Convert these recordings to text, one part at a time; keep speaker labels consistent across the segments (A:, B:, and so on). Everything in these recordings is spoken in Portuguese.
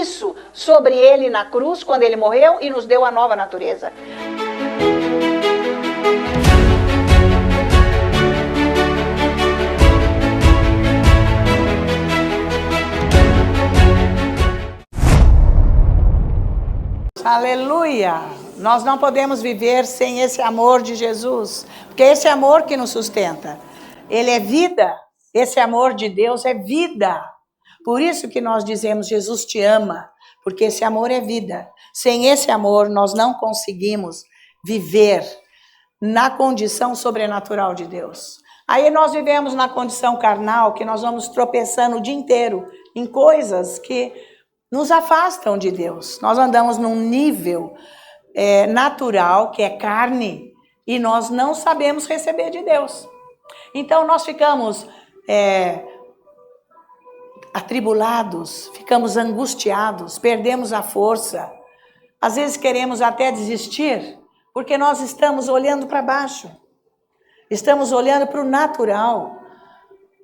A: isso sobre ele na cruz, quando ele morreu e nos deu a nova natureza. Aleluia! Nós não podemos viver sem esse amor de Jesus, porque é esse amor que nos sustenta. Ele é vida, esse amor de Deus é vida. Por isso que nós dizemos, Jesus te ama, porque esse amor é vida. Sem esse amor, nós não conseguimos viver na condição sobrenatural de Deus. Aí nós vivemos na condição carnal, que nós vamos tropeçando o dia inteiro em coisas que nos afastam de Deus. Nós andamos num nível natural, que é carne, e nós não sabemos receber de Deus. Então nós ficamos atribulados, ficamos angustiados, perdemos a força. Às vezes queremos até desistir, porque nós estamos olhando para baixo. Estamos olhando para o natural,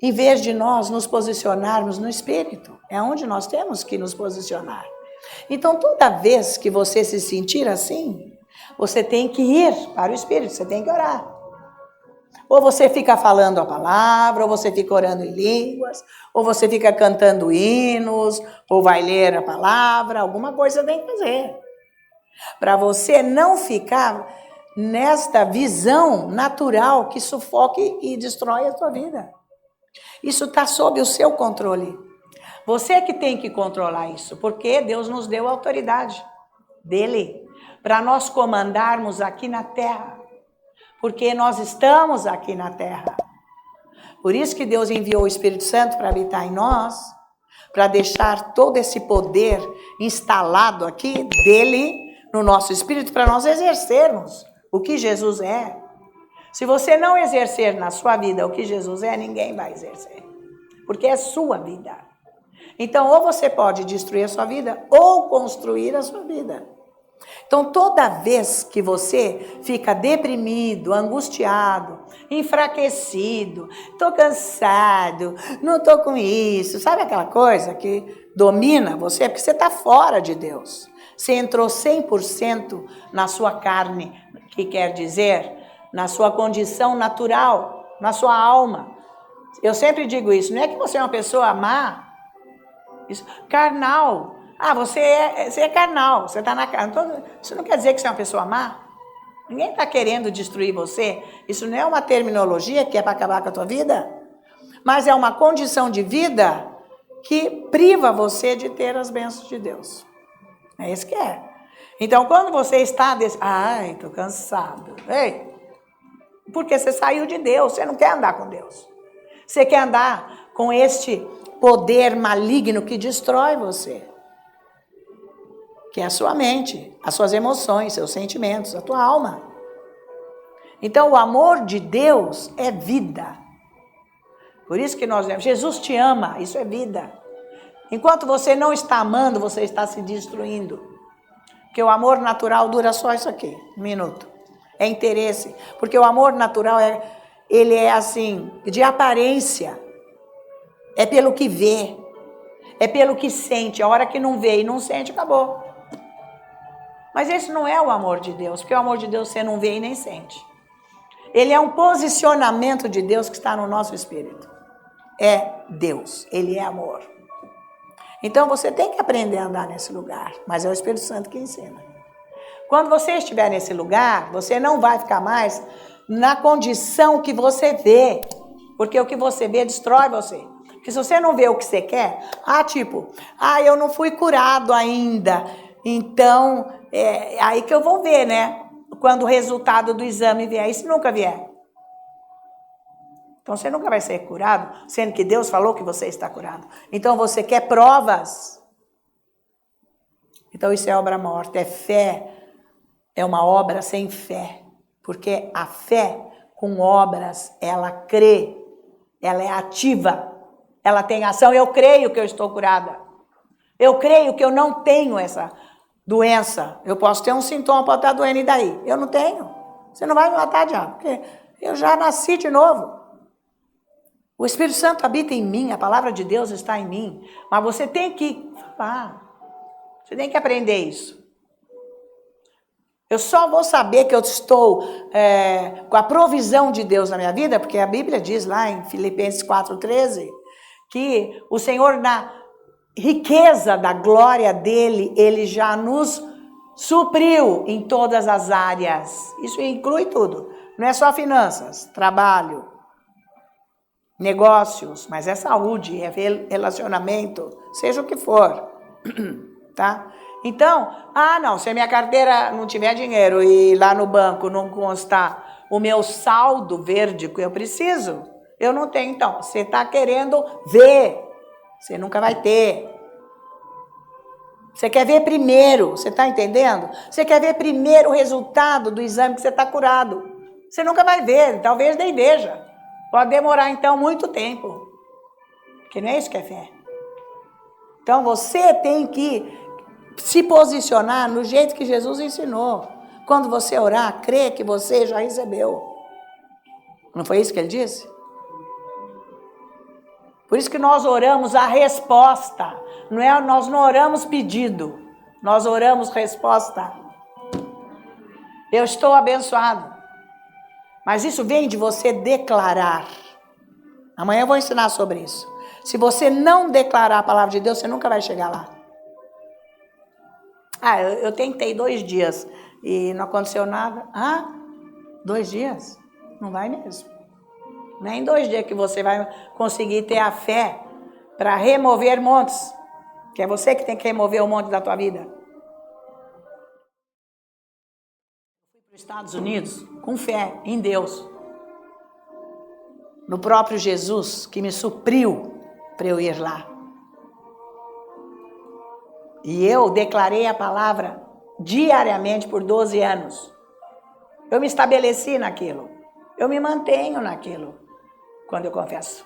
A: em vez de nós nos posicionarmos no Espírito. É onde nós temos que nos posicionar. Então, toda vez que você se sentir assim, você tem que ir para o Espírito, você tem que orar. Ou você fica falando a palavra, ou você fica orando em línguas, ou você fica cantando hinos, ou vai ler a palavra, alguma coisa tem que fazer. Para você não ficar nesta visão natural que sufoque e destrói a sua vida. Isso está sob o seu controle. Você que tem que controlar isso, porque Deus nos deu a autoridade dele para nós comandarmos aqui na terra, porque nós estamos aqui na terra. Por isso que Deus enviou o Espírito Santo para habitar em nós, para deixar todo esse poder instalado aqui dele no nosso espírito, para nós exercermos o que Jesus é. Se você não exercer na sua vida o que Jesus é, ninguém vai exercer, porque é sua vida. Então, ou você pode destruir a sua vida, ou construir a sua vida. Então, toda vez que você fica deprimido, angustiado, enfraquecido, estou cansado, não estou com isso, sabe aquela coisa que domina você? Porque você está fora de Deus. Você entrou 100% na sua carne, que quer dizer na sua condição natural, na sua alma. Eu sempre digo isso, não é que você é uma pessoa má, isso, carnal. Você é carnal, você está na carne. Então, isso não quer dizer que você é uma pessoa má. Ninguém está querendo destruir você. Isso não é uma terminologia que é para acabar com a tua vida, mas é uma condição de vida que priva você de ter as bênçãos de Deus. É isso que é. Então, quando você está estou cansado. Ei, porque você saiu de Deus, você não quer andar com Deus. Você quer andar com este poder maligno que destrói você. Que é a sua mente, as suas emoções, seus sentimentos, a tua alma. Então, o amor de Deus é vida. Por isso que nós vemos, Jesus te ama, isso é vida. Enquanto você não está amando, você está se destruindo. Porque o amor natural dura só isso aqui, 1 minuto. É interesse. Porque o amor natural, ele é assim, de aparência. É pelo que vê. É pelo que sente. A hora que não vê e não sente, acabou. Mas esse não é o amor de Deus. Porque o amor de Deus você não vê e nem sente. Ele é um posicionamento de Deus que está no nosso espírito. É Deus. Ele é amor. Então, você tem que aprender a andar nesse lugar, mas é o Espírito Santo que ensina. Quando você estiver nesse lugar, você não vai ficar mais na condição que você vê, porque o que você vê destrói você. Porque se você não vê o que você quer, eu não fui curado ainda, então, aí que eu vou ver, né? Quando o resultado do exame vier, e se nunca vier? Então, você nunca vai ser curado, sendo que Deus falou que você está curado. Então, você quer provas. Então, isso é obra morta. É fé. É uma obra sem fé. Porque a fé com obras, ela crê. Ela é ativa. Ela tem ação. Eu creio que eu estou curada. Eu creio que eu não tenho essa doença. Eu posso ter um sintoma, pode estar doendo, e daí? Eu não tenho. Você não vai me matar, diabo, porque eu já nasci de novo. O Espírito Santo habita em mim, a palavra de Deus está em mim. Mas você tem que falar. Você tem que aprender isso. Eu só vou saber que eu estou com a provisão de Deus na minha vida, porque a Bíblia diz lá em Filipenses 4,13, que o Senhor, na riqueza da glória dele, ele já nos supriu em todas as áreas. Isso inclui tudo. Não é só finanças, trabalho, negócios, mas é saúde, é relacionamento, seja o que for, tá? Então, não, se a minha carteira não tiver dinheiro e lá no banco não constar o meu saldo verde que eu preciso, eu não tenho. Então, você está querendo ver, você nunca vai ter. Você quer ver primeiro, você está entendendo? Você quer ver primeiro o resultado do exame que você está curado. Você nunca vai ver, talvez nem veja. Pode demorar, então, muito tempo. Porque não é isso que é fé. Então, você tem que se posicionar no jeito que Jesus ensinou. Quando você orar, crê que você já recebeu. Não foi isso que ele disse? Por isso que nós oramos a resposta. Nós não oramos pedido. Nós oramos resposta. Eu estou abençoado. Mas isso vem de você declarar. Amanhã eu vou ensinar sobre isso. Se você não declarar a palavra de Deus, você nunca vai chegar lá. Eu tentei 2 dias e não aconteceu nada. 2 dias? Não vai mesmo. Nem 2 dias que você vai conseguir ter a fé para remover montes. Que é você que tem que remover o monte da tua vida. Fui para os Estados Unidos com fé em Deus. No próprio Jesus que me supriu para eu ir lá. E eu declarei a palavra diariamente por 12 anos. Eu me estabeleci naquilo. Eu me mantenho naquilo. Quando eu confesso.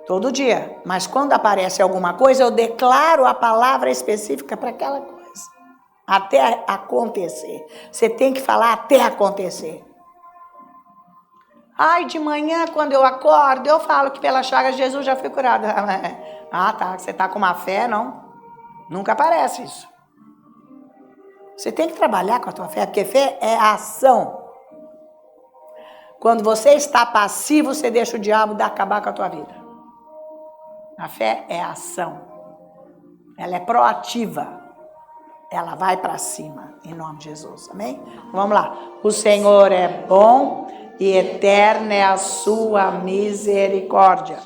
A: Todo dia. Mas quando aparece alguma coisa, eu declaro a palavra específica para aquela coisa. Até acontecer. Você tem que falar até acontecer. De manhã, quando eu acordo, eu falo que pela chaga de Jesus já fui curada. Tá. Você está com uma fé, não? Nunca aparece isso. Você tem que trabalhar com a tua fé, porque fé é ação. Quando você está passivo, você deixa o diabo acabar com a tua vida. A fé é ação. Ela é proativa. Ela vai para cima, em nome de Jesus. Amém? Vamos lá. O Senhor é bom e eterna é a sua misericórdia.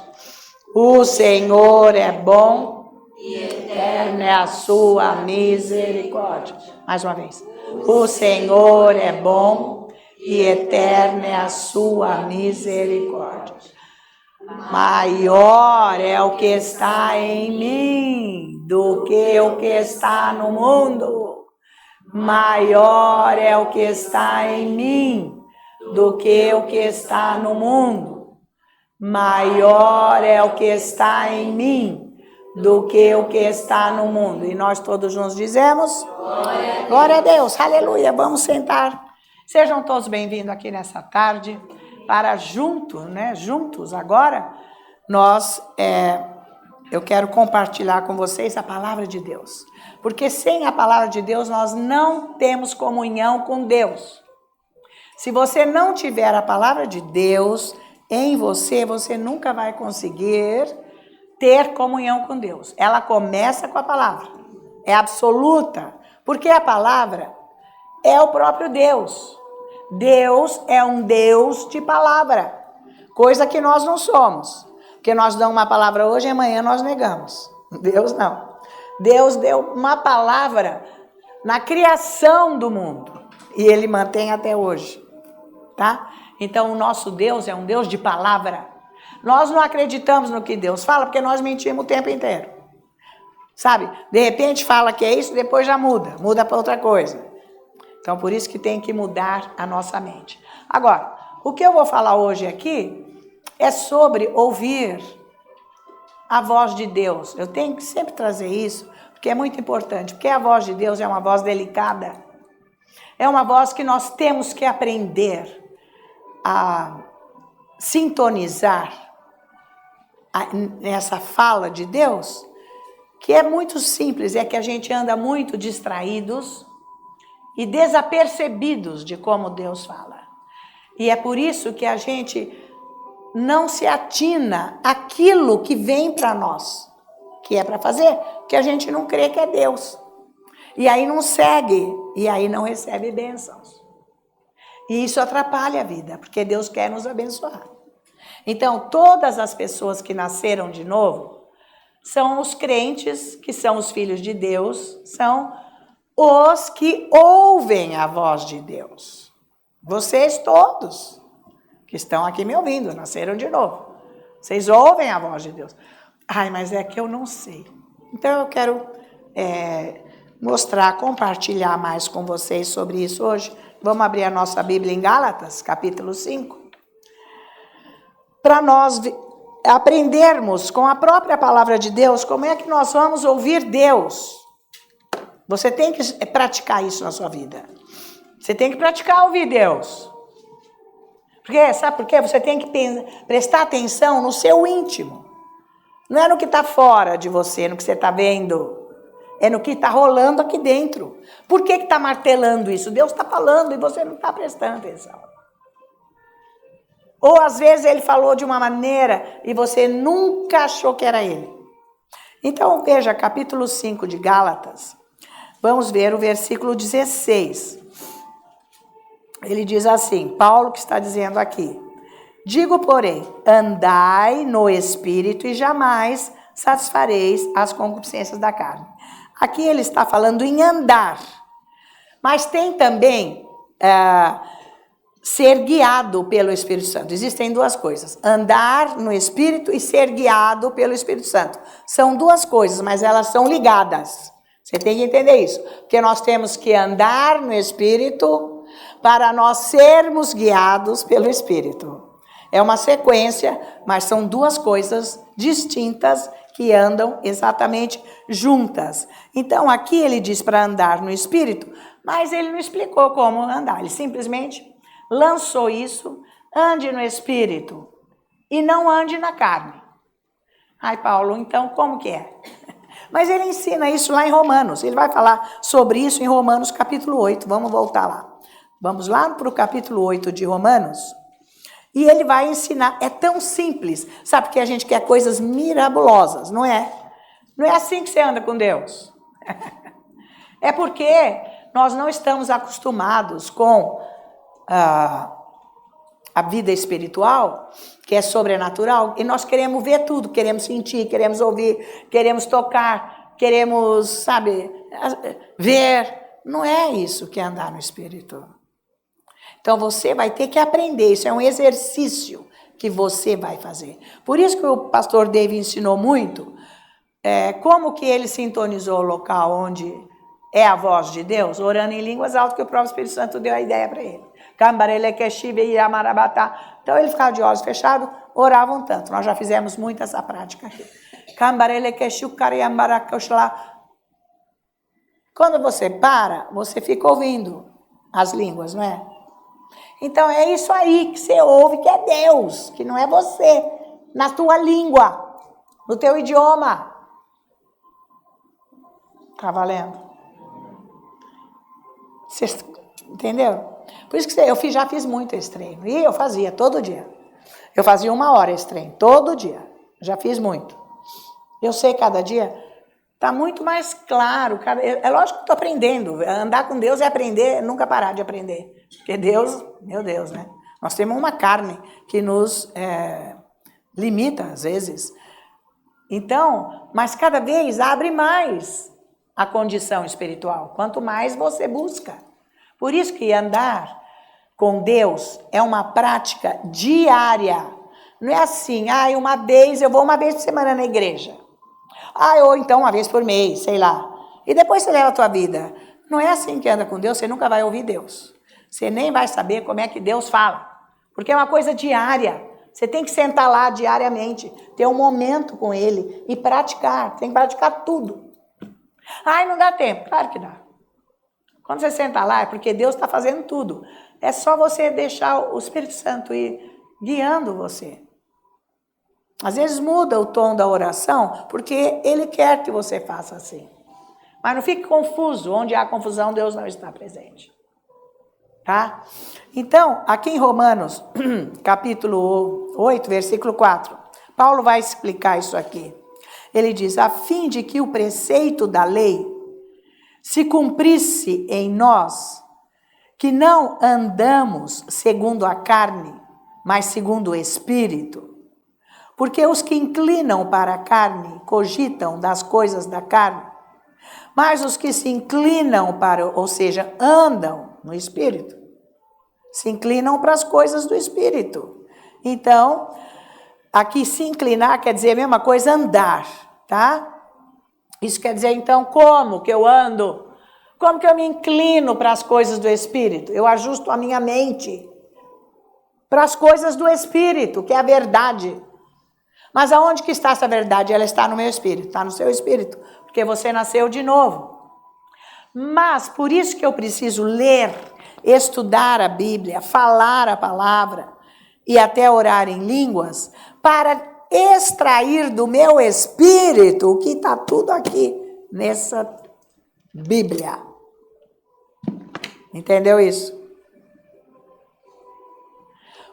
A: O Senhor é bom e eterna é a sua misericórdia. Mais uma vez. O Senhor é bom e eterna é a sua misericórdia. Maior é o que está em mim do que o que está no mundo. Maior é o que está em mim do que o que está no mundo. Maior é o que está em mim do que o que está no mundo. E nós todos juntos dizemos: glória a Deus, aleluia. Vamos sentar. Sejam todos bem-vindos aqui nessa tarde para juntos agora, eu quero compartilhar com vocês a palavra de Deus. Porque sem a palavra de Deus, nós não temos comunhão com Deus. Se você não tiver a palavra de Deus em você, você nunca vai conseguir ter comunhão com Deus. Ela começa com a palavra. É absoluta. Porque a palavra é o próprio Deus. Deus é um Deus de palavra. Coisa que nós não somos. Porque nós damos uma palavra hoje e amanhã nós negamos. Deus não. Deus deu uma palavra na criação do mundo. E Ele mantém até hoje. Tá? Então o nosso Deus é um Deus de palavra. Nós não acreditamos no que Deus fala porque nós mentimos o tempo inteiro. Sabe? De repente fala que é isso, depois já muda para outra coisa. Então por isso que tem que mudar a nossa mente. Agora, o que eu vou falar hoje aqui é sobre ouvir a voz de Deus. Eu tenho que sempre trazer isso, porque é muito importante, porque a voz de Deus é uma voz delicada. É uma voz que nós temos que aprender a sintonizar nessa fala de Deus que é muito simples, é que a gente anda muito distraídos e desapercebidos de como Deus fala. E é por isso que a gente não se atina àquilo que vem para nós, que é para fazer, porque a gente não crê que é Deus. E aí não segue, e aí não recebe bênçãos. E isso atrapalha a vida, porque Deus quer nos abençoar. Então, todas as pessoas que nasceram de novo são os crentes, que são os filhos de Deus, são os que ouvem a voz de Deus. Vocês todos que estão aqui me ouvindo, nasceram de novo. Vocês ouvem a voz de Deus. Ai, mas é que eu não sei. Então eu quero mostrar, compartilhar mais com vocês sobre isso hoje. Vamos abrir a nossa Bíblia em Gálatas, capítulo 5. Para nós aprendermos com a própria palavra de Deus como é que nós vamos ouvir Deus. Você tem que praticar isso na sua vida. Você tem que praticar ouvir Deus. Porque, sabe por quê? Você tem que prestar atenção no seu íntimo. Não é no que está fora de você, no que você está vendo. É no que está rolando aqui dentro. Por que está martelando isso? Deus está falando e você não está prestando atenção. Ou às vezes ele falou de uma maneira e você nunca achou que era ele. Então veja, capítulo 5 de Gálatas. Vamos ver o versículo 16. Ele diz assim, Paulo que está dizendo aqui. Digo, porém, andai no Espírito e jamais satisfareis as concupiscências da carne. Aqui ele está falando em andar. Mas tem também ser guiado pelo Espírito Santo. Existem duas coisas. Andar no Espírito e ser guiado pelo Espírito Santo. São duas coisas, mas elas são ligadas. Você tem que entender isso. Porque nós temos que andar no Espírito para nós sermos guiados pelo Espírito. É uma sequência, mas são duas coisas distintas que andam exatamente juntas. Então, aqui ele diz para andar no Espírito, mas ele não explicou como andar. Ele simplesmente lançou isso, ande no Espírito e não ande na carne. Ai, Paulo, então como que é? Mas ele ensina isso lá em Romanos. Ele vai falar sobre isso em Romanos capítulo 8. Vamos voltar lá. Vamos lá para o capítulo 8 de Romanos. E ele vai ensinar. É tão simples. Sabe que a gente quer coisas mirabolosas, não é? Não é assim que você anda com Deus. É porque nós não estamos acostumados com a vida espiritual, que é sobrenatural, e nós queremos ver tudo, queremos sentir, queremos ouvir, queremos tocar, queremos, sabe, ver. Não é isso que é andar no Espírito. Então você vai ter que aprender, isso é um exercício que você vai fazer. Por isso que o pastor David ensinou muito, como que ele sintonizou o local onde é a voz de Deus, orando em línguas altas, que o próprio Espírito Santo deu a ideia para ele. Então ele ficava de olhos fechados, orava um tanto. Nós já fizemos muito essa prática aqui. Quando você para, você fica ouvindo as línguas, não é? Então é isso aí que você ouve, que é Deus, que não é você, na tua língua, no teu idioma. Tá valendo? Você entendeu? Por isso que eu já fiz muito esse treino. E eu fazia todo dia. Eu fazia 1 hora esse treino, todo dia. Já fiz muito. Eu sei cada dia, está muito mais claro. É lógico que estou aprendendo. Andar com Deus é aprender, nunca parar de aprender. Porque Deus, meu Deus, né? Nós temos uma carne que nos limita, às vezes. Então, mas cada vez abre mais a condição espiritual. Quanto mais você busca. Por isso que andar com Deus é uma prática diária. Não é assim, eu vou uma vez por semana na igreja. Ou então uma vez por mês, sei lá. E depois você leva a tua vida. Não é assim que anda com Deus, você nunca vai ouvir Deus. Você nem vai saber como é que Deus fala. Porque é uma coisa diária. Você tem que sentar lá diariamente, ter um momento com Ele e praticar. Tem que praticar tudo. Não dá tempo. Claro que dá. Quando você senta lá é porque Deus está fazendo tudo. É só você deixar o Espírito Santo ir guiando você. Às vezes muda o tom da oração, porque Ele quer que você faça assim. Mas não fique confuso, onde há confusão, Deus não está presente. Tá? Então, aqui em Romanos, capítulo 8, versículo 4, Paulo vai explicar isso aqui. Ele diz, a fim de que o preceito da lei se cumprisse em nós, que não andamos segundo a carne, mas segundo o Espírito. Porque os que inclinam para a carne cogitam das coisas da carne, mas os que se inclinam para, ou seja, andam no Espírito, se inclinam para as coisas do Espírito. Então, aqui se inclinar quer dizer a mesma coisa, andar, tá? Isso quer dizer, então, como que eu ando? Como que eu me inclino para as coisas do Espírito? Eu ajusto a minha mente para as coisas do Espírito, que é a verdade. Mas aonde que está essa verdade? Ela está no meu espírito, está no seu espírito, porque você nasceu de novo. Mas por isso que eu preciso ler, estudar a Bíblia, falar a palavra e até orar em línguas, para extrair do meu espírito o que está tudo aqui nessa Bíblia. Entendeu isso?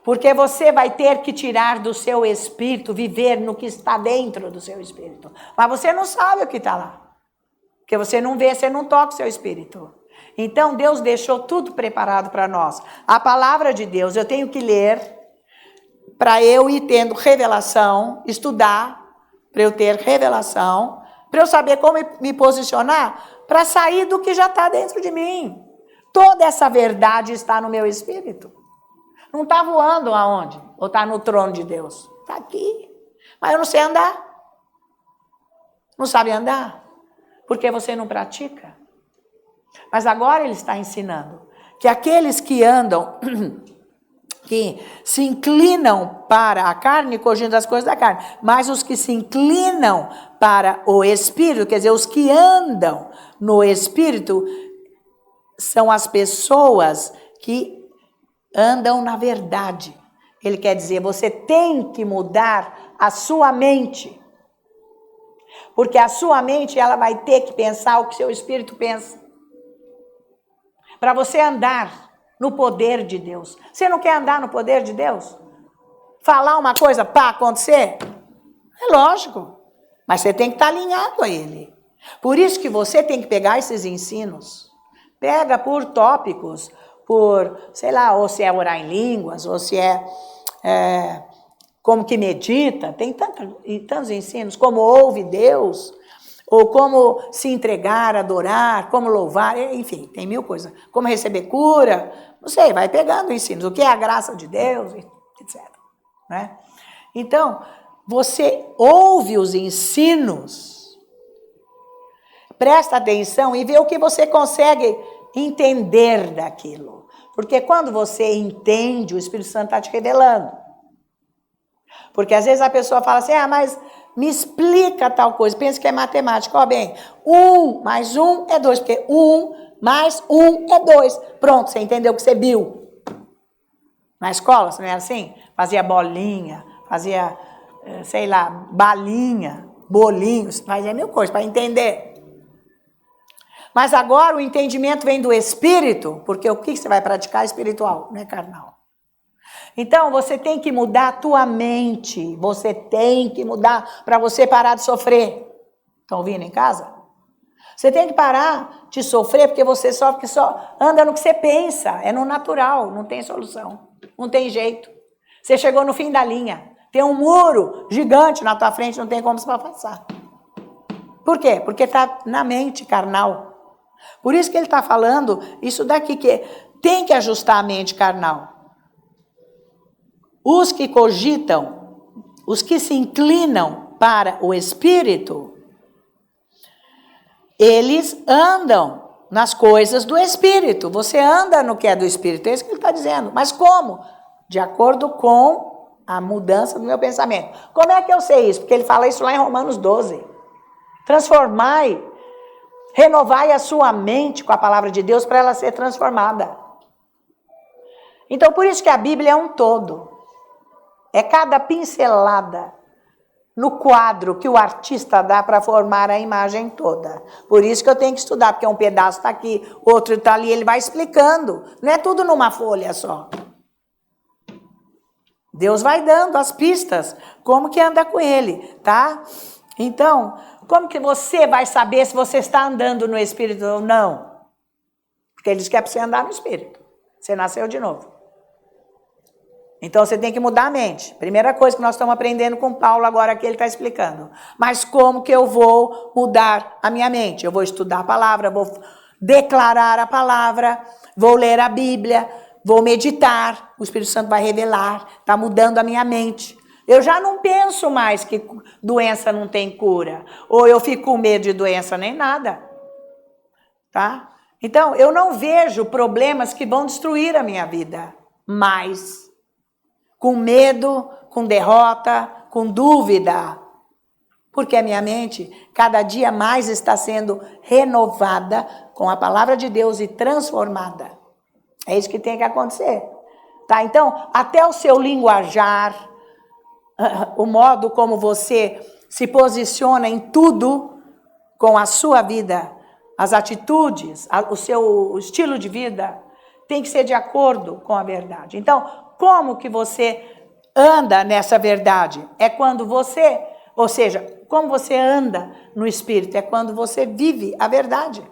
A: Porque você vai ter que tirar do seu espírito, viver no que está dentro do seu espírito. Mas você não sabe o que está lá. Porque você não vê, você não toca o seu espírito. Então Deus deixou tudo preparado para nós. A palavra de Deus eu tenho que ler para eu ir tendo revelação, estudar, para eu ter revelação, para eu saber como me posicionar, para sair do que já está dentro de mim. Toda essa verdade está no meu espírito. Não está voando aonde? Ou está no trono de Deus? Está aqui. Mas eu não sei andar. Não sabe andar? Porque você não pratica. Mas agora ele está ensinando que aqueles que andam, que se inclinam para a carne, cogindo as coisas da carne, mas os que se inclinam para o Espírito, quer dizer, os que andam no Espírito, são as pessoas que andam na verdade. Ele quer dizer, você tem que mudar a sua mente. Porque a sua mente, ela vai ter que pensar o que seu espírito pensa. Para você andar no poder de Deus. Você não quer andar no poder de Deus? Falar uma coisa para acontecer? É lógico. Mas você tem que estar alinhado a Ele. Por isso que você tem que pegar esses ensinos. Pega por tópicos, por, sei lá, ou se é orar em línguas, ou se é como que medita, tem tantos ensinos, como ouve Deus, ou como se entregar, adorar, como louvar, enfim, tem mil coisas. Como receber cura, não sei, vai pegando ensinos, o que é a graça de Deus, etc. Né? Então, você ouve os ensinos, presta atenção e vê o que você consegue entender daquilo. Porque quando você entende, o Espírito Santo está te revelando. Porque às vezes a pessoa fala assim, mas me explica tal coisa, pensa que é matemática. Ó bem, 1 mais 1 é 2, porque 1 mais 1 é 2. Pronto, você entendeu o que você viu. Na escola, você não era assim? Fazia bolinha, fazia, sei lá, balinha, bolinhos, fazia mil coisas para entender. Mas agora o entendimento vem do Espírito, porque o que você vai praticar é espiritual, não é carnal. Então, você tem que mudar a tua mente, você tem que mudar para você parar de sofrer. Estão ouvindo em casa? Você tem que parar de sofrer, porque você sofre que só anda no que você pensa, é no natural, não tem solução, não tem jeito. Você chegou no fim da linha, tem um muro gigante na tua frente, não tem como você passar. Por quê? Porque está na mente carnal. Por isso que ele está falando isso daqui, que tem que ajustar a mente carnal. Os que cogitam, os que se inclinam para o Espírito, eles andam nas coisas do Espírito. Você anda no que é do Espírito, é isso que ele está dizendo. Mas como? De acordo com a mudança do meu pensamento. Como é que eu sei isso? Porque ele fala isso lá em Romanos 12. Transformai, renovai a sua mente com a palavra de Deus para ela ser transformada. Então, por isso que a Bíblia é um todo. É cada pincelada no quadro que o artista dá para formar a imagem toda. Por isso que eu tenho que estudar, porque um pedaço está aqui, outro está ali, ele vai explicando. Não é tudo numa folha só. Deus vai dando as pistas, como que anda com ele, tá? Então, como que você vai saber se você está andando no Espírito ou não? Porque ele diz que é para você andar no Espírito. Você nasceu de novo. Então, você tem que mudar a mente. Primeira coisa que nós estamos aprendendo com Paulo agora que ele está explicando. Mas como que eu vou mudar a minha mente? Eu vou estudar a palavra, vou declarar a palavra, vou ler a Bíblia, vou meditar. O Espírito Santo vai revelar, está mudando a minha mente. Eu já não penso mais que doença não tem cura. Ou eu fico com medo de doença nem nada. Tá? Então, eu não vejo problemas que vão destruir a minha vida mais. Com medo, com derrota, com dúvida. Porque a minha mente cada dia mais está sendo renovada com a palavra de Deus e transformada. É isso que tem que acontecer. Tá? Então, até o seu linguajar, o modo como você se posiciona em tudo com a sua vida, as atitudes, o seu estilo de vida, tem que ser de acordo com a verdade. Então, como que você anda nessa verdade? É quando você, ou seja, como você anda no Espírito, é quando você vive a verdade.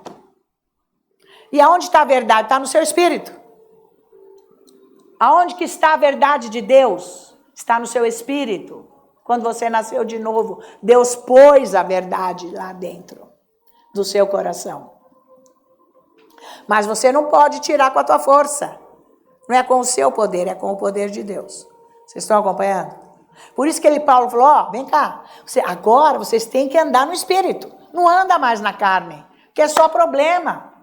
A: E aonde está a verdade? Está no seu Espírito. Aonde que está a verdade de Deus? Está no seu Espírito. Quando você nasceu de novo, Deus pôs a verdade lá dentro do seu coração. Mas você não pode tirar com a tua força. Não é com o seu poder, é com o poder de Deus. Vocês estão acompanhando? Por isso que Paulo falou, ó, vem cá, agora vocês têm que andar no Espírito. Não anda mais na carne, que é só problema.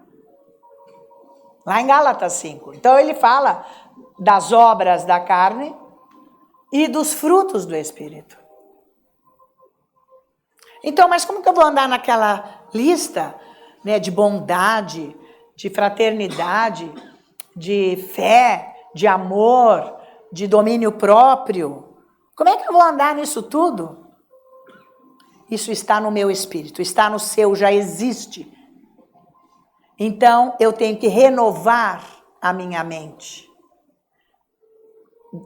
A: Lá em Gálatas 5. Então ele fala das obras da carne e dos frutos do Espírito. Então, mas como que eu vou andar naquela lista, né, de bondade, de fraternidade, de fé, de amor, de domínio próprio? Como é que eu vou andar nisso tudo? Isso está no meu espírito, está no seu, já existe. Então, eu tenho que renovar a minha mente.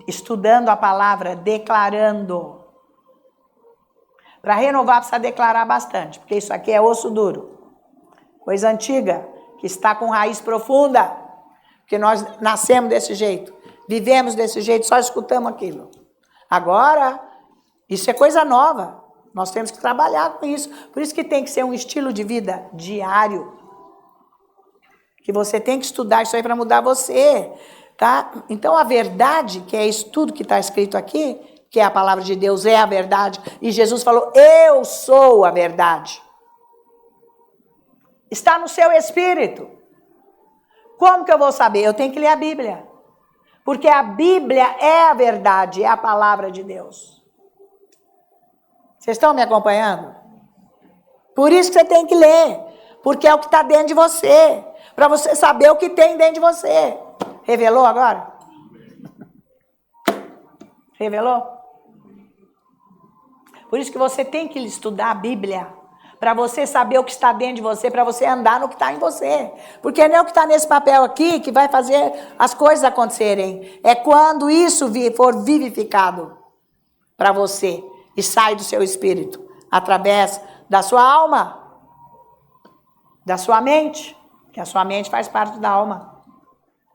A: Estudando a palavra, declarando. Para renovar, precisa declarar bastante, porque isso aqui é osso duro. Coisa antiga, que está com raiz profunda. Porque nós nascemos desse jeito, vivemos desse jeito, só escutamos aquilo. Agora, isso é coisa nova. Nós temos que trabalhar com isso. Por isso que tem que ser um estilo de vida diário. Que você tem que estudar isso aí para mudar você. Tá? Então, a verdade, que é isso tudo que está escrito aqui, que é a palavra de Deus, é a verdade. E Jesus falou, eu sou a verdade. Está no seu espírito. Como que eu vou saber? Eu tenho que ler a Bíblia. Porque a Bíblia é a verdade, é a palavra de Deus. Vocês estão me acompanhando? Por isso que você tem que ler. Porque é o que está dentro de você. Para você saber o que tem dentro de você. Revelou agora? Revelou? Por isso que você tem que estudar a Bíblia. Para você saber o que está dentro de você, para você andar no que está em você. Porque não é o que está nesse papel aqui que vai fazer as coisas acontecerem. É quando isso for vivificado para você e sai do seu espírito, através da sua alma, da sua mente, que a sua mente faz parte da alma,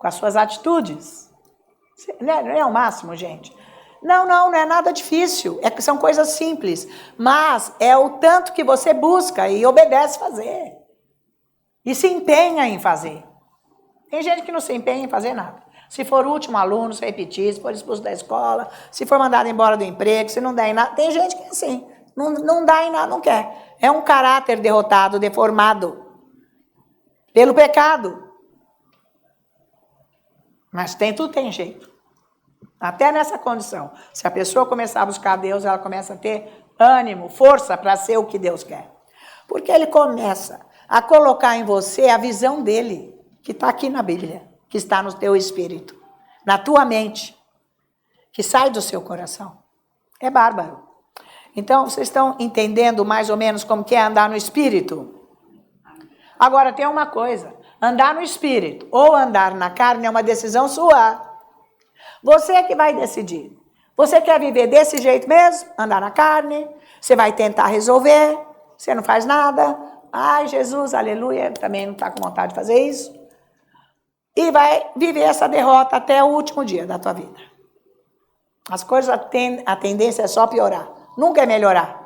A: com as suas atitudes. Não é o máximo, gente? Não é nada difícil, são coisas simples, mas é o tanto que você busca e obedece fazer, e se empenha em fazer. Tem gente que não se empenha em fazer nada. Se for o último aluno, se repetir, se for expulso da escola, se for mandado embora do emprego, se não der em nada, tem gente que é assim, não dá em nada, não quer. É um caráter derrotado, deformado, pelo pecado. Mas tudo tem jeito. Até nessa condição. Se a pessoa começar a buscar Deus, ela começa a ter ânimo, força para ser o que Deus quer. Porque ele começa a colocar em você a visão dele, que está aqui na Bíblia, que está no teu espírito, na tua mente, que sai do seu coração. É bárbaro. Então, vocês estão entendendo mais ou menos como que é andar no Espírito? Agora, tem uma coisa. Andar no Espírito ou andar na carne é uma decisão sua. Você é que vai decidir. Você quer viver desse jeito mesmo? Andar na carne? Você vai tentar resolver? Você não faz nada? Ai, Jesus, aleluia, também não está com vontade de fazer isso. E vai viver essa derrota até o último dia da tua vida. As coisas, a tendência é só piorar. Nunca é melhorar.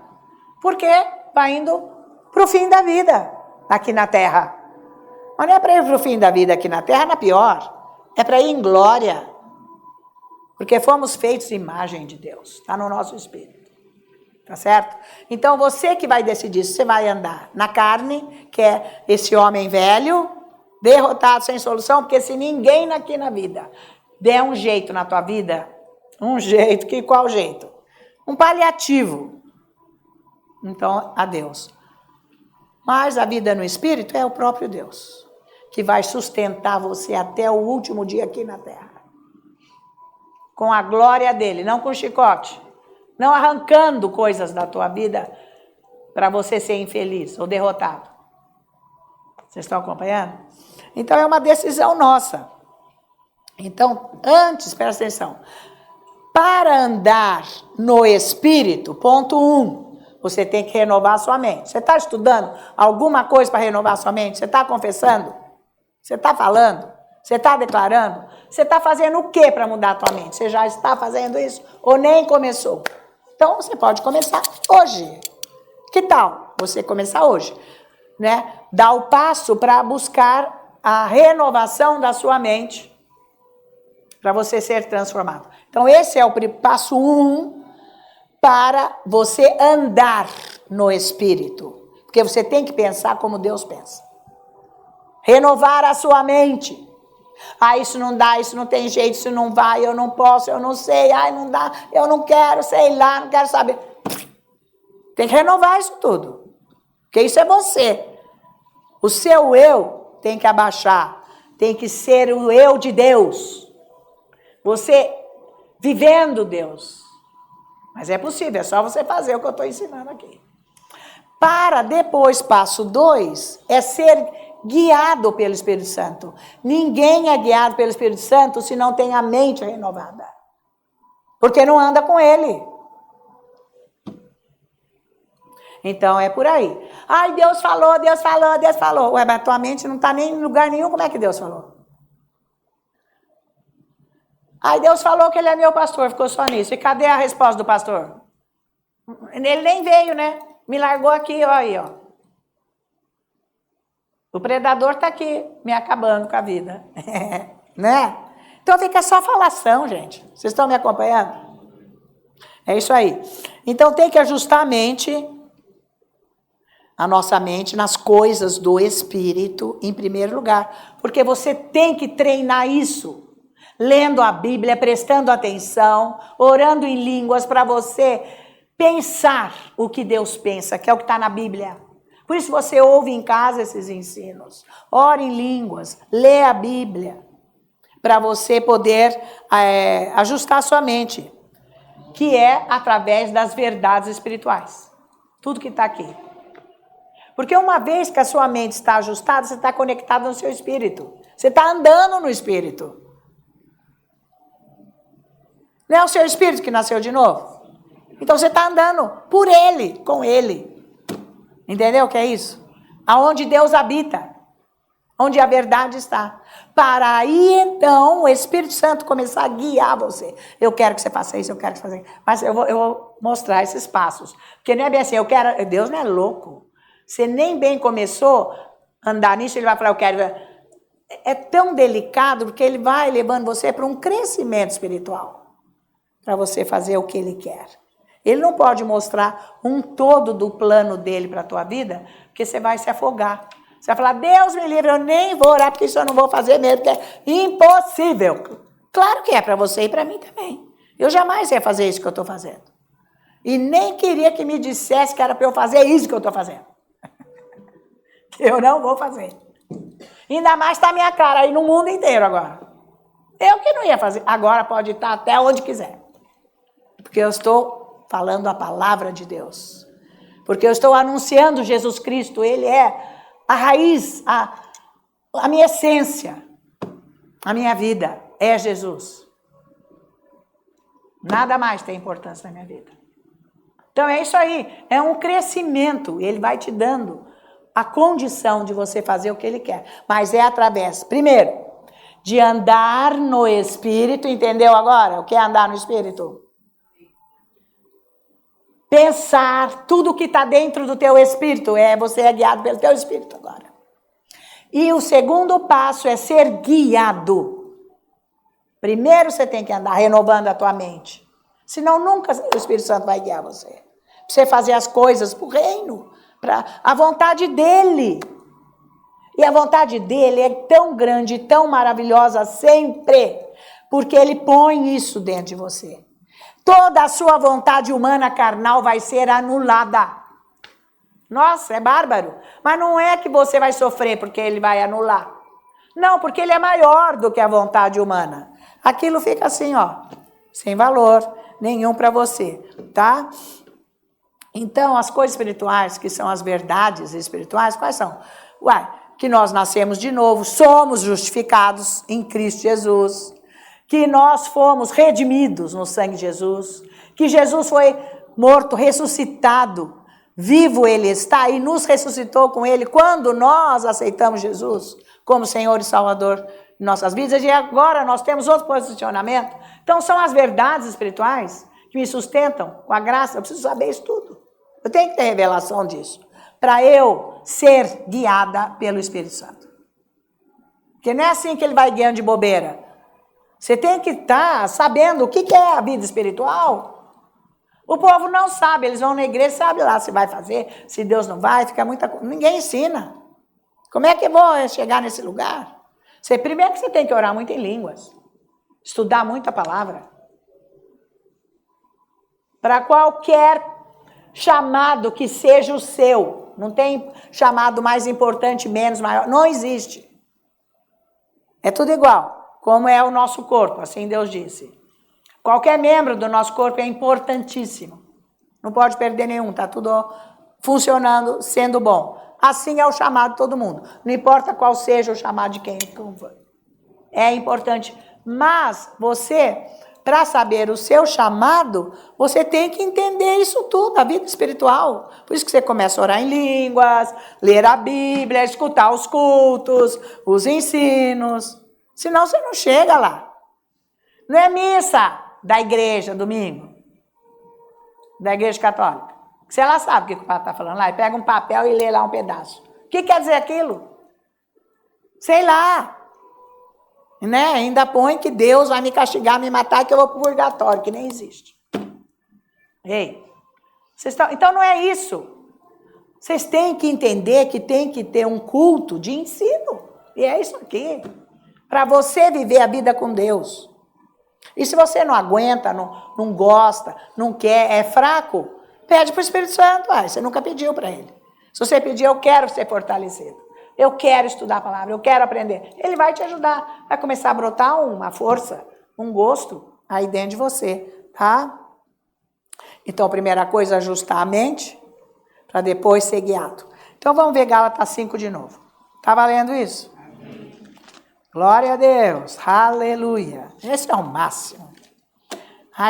A: Porque vai indo para o fim da vida aqui na terra. Mas não é para ir para o fim da vida aqui na terra, na pior. É para ir em glória. Porque fomos feitos imagem de Deus. Está no nosso espírito. Tá certo? Então você que vai decidir se você vai andar na carne, que é esse homem velho, derrotado, sem solução, porque se ninguém aqui na vida der um jeito na tua vida, um jeito, que qual jeito? Um paliativo. Então, adeus. Mas a vida no Espírito é o próprio Deus, que vai sustentar você até o último dia aqui na terra. Com a glória dele, não com chicote. Não arrancando coisas da tua vida para você ser infeliz ou derrotado. Vocês estão acompanhando? Então, é uma decisão nossa. Então, antes, presta atenção. Para andar no Espírito, ponto 1, você tem que renovar a sua mente. Você está estudando alguma coisa para renovar a sua mente? Você está confessando? Você está falando? Você está declarando? Você está fazendo o que para mudar a tua mente? Você já está fazendo isso ou nem começou? Então, você pode começar hoje. Que tal você começar hoje? Né? Dar o passo para buscar a renovação da sua mente, para você ser transformado. Então, esse é o passo 1 para você andar no Espírito. Porque você tem que pensar como Deus pensa. Renovar a sua mente. Ah, isso não dá, isso não tem jeito, isso não vai, eu não posso, eu não sei, ai, não dá, eu não quero, sei lá, não quero saber. Tem que renovar isso tudo. Porque isso é você. O seu eu tem que abaixar. Tem que ser o eu de Deus. Você vivendo Deus. Mas é possível, é só você fazer o que eu estou ensinando aqui. Para depois, passo 2, é ser guiado pelo Espírito Santo. Ninguém é guiado pelo Espírito Santo se não tem a mente renovada. Porque não anda com ele. Então é por aí. Ai, Deus falou, Deus falou, Deus falou. Ué, mas tua mente não está nem em lugar nenhum, como é que Deus falou? Ai, Deus falou que ele é meu pastor, ficou só nisso. E cadê a resposta do pastor? Ele nem veio, né? Me largou aqui, ó aí, ó. O predador está aqui, me acabando com a vida. Né? Então fica só falação, gente. Vocês estão me acompanhando? É isso aí. Então tem que ajustar a nossa mente nas coisas do Espírito, em primeiro lugar. Porque você tem que treinar isso. Lendo a Bíblia, prestando atenção, orando em línguas para você pensar o que Deus pensa, que é o que está na Bíblia. Por isso você ouve em casa esses ensinos. Ore em línguas, lê a Bíblia, para você poder ajustar a sua mente, que é através das verdades espirituais. Tudo que está aqui. Porque uma vez que a sua mente está ajustada, você está conectado no seu espírito. Você está andando no espírito. Não é o seu espírito que nasceu de novo? Então você está andando por ele, com ele. Entendeu o que é isso? Aonde Deus habita. Onde a verdade está. Para aí então o Espírito Santo começar a guiar você. Eu quero que você faça isso, eu quero que você faça isso. Mas eu vou mostrar esses passos. Porque não é bem assim, Deus não é louco. Você nem bem começou a andar nisso, ele vai falar, eu quero. É tão delicado porque ele vai levando você para um crescimento espiritual. Para você fazer o que ele quer. Ele não pode mostrar um todo do plano dele para a tua vida, porque você vai se afogar. Você vai falar, Deus me livre, eu nem vou orar, porque isso eu não vou fazer mesmo, porque é impossível. Claro que é para você e para mim também. Eu jamais ia fazer isso que eu estou fazendo. E nem queria que me dissesse que era para eu fazer isso que eu estou fazendo. Eu não vou fazer. Ainda mais está a minha cara aí no mundo inteiro agora. Eu que não ia fazer. Agora pode estar até onde quiser. Porque eu estou falando a palavra de Deus. Porque eu estou anunciando Jesus Cristo, Ele é a raiz, a minha essência, a minha vida é Jesus. Nada mais tem importância na minha vida. Então é isso aí, é um crescimento, Ele vai te dando a condição de você fazer o que Ele quer. Mas é através, primeiro, de andar no Espírito, entendeu agora o que é andar no Espírito? Pensar tudo que está dentro do teu Espírito, você é guiado pelo teu Espírito agora. E o segundo passo é ser guiado. Primeiro você tem que andar renovando a tua mente. Senão nunca o Espírito Santo vai guiar você. Pra você fazer as coisas para o reino, para a vontade dEle. E a vontade dEle é tão grande, tão maravilhosa sempre, porque Ele põe isso dentro de você. Toda a sua vontade humana carnal vai ser anulada. Nossa, é bárbaro. Mas não é que você vai sofrer porque Ele vai anular. Não, porque Ele é maior do que a vontade humana. Aquilo fica assim, ó, sem valor nenhum para você, tá? Então, as coisas espirituais, que são as verdades espirituais, quais são? Que nós nascemos de novo, somos justificados em Cristo Jesus, que nós fomos redimidos no sangue de Jesus, que Jesus foi morto, ressuscitado, vivo Ele está e nos ressuscitou com Ele quando nós aceitamos Jesus como Senhor e Salvador em nossas vidas, e agora nós temos outro posicionamento. Então são as verdades espirituais que me sustentam com a graça. Eu preciso saber isso tudo. Eu tenho que ter revelação disso, para eu ser guiada pelo Espírito Santo. Porque não é assim que Ele vai guiando de bobeira. Você tem que estar sabendo o que é a vida espiritual. O povo não sabe, eles vão na igreja, sabe lá se vai fazer, se Deus não vai, fica muita coisa. Ninguém ensina. Como é que eu vou chegar nesse lugar? Primeiro que você tem que orar muito em línguas, estudar muita palavra. Para qualquer chamado que seja o seu, não tem chamado mais importante, menos, maior, não existe. É tudo igual, como é o nosso corpo, assim Deus disse. Qualquer membro do nosso corpo é importantíssimo. Não pode perder nenhum, está tudo funcionando, sendo bom. Assim é o chamado de todo mundo. Não importa qual seja o chamado de quem for. É importante. Mas você, para saber o seu chamado, você tem que entender isso tudo, a vida espiritual. Por isso que você começa a orar em línguas, ler a Bíblia, escutar os cultos, os ensinos. Senão você não chega lá. Não é missa da igreja, domingo. Da igreja católica. Se ela sabe o que o padre está falando lá, e pega um papel e lê lá um pedaço. O que quer dizer aquilo? Sei lá. Né? Ainda põe que Deus vai me castigar, me matar, que eu vou para o purgatório, que nem existe. Ei, então não é isso. Vocês têm que entender que tem que ter um culto de ensino. E é isso aqui. Para você viver a vida com Deus. E se você não aguenta, não gosta, não quer, é fraco, pede para o Espírito Santo. Você nunca pediu para Ele. Se você pedir, eu quero ser fortalecido. Eu quero estudar a palavra, eu quero aprender. Ele vai te ajudar. Vai começar a brotar uma força, um gosto aí dentro de você, tá? Então, a primeira coisa, ajustar a mente, para depois ser guiado. Então, vamos ver Gálatas 5 de novo. Tá valendo isso? Amém. Glória a Deus. Aleluia. Esse é o máximo.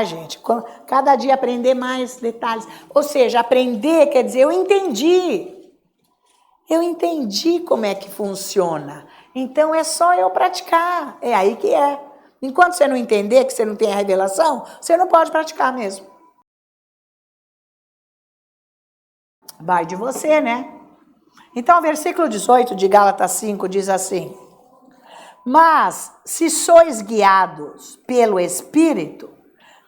A: Gente, cada dia aprender mais detalhes. Ou seja, aprender quer dizer, eu entendi. Eu entendi como é que funciona. Então, é só eu praticar. É aí que é. Enquanto você não entender, que você não tem a revelação, você não pode praticar mesmo. Vai de você, né? Então, o versículo 18 de Gálatas 5 diz assim: mas, se sois guiados pelo Espírito,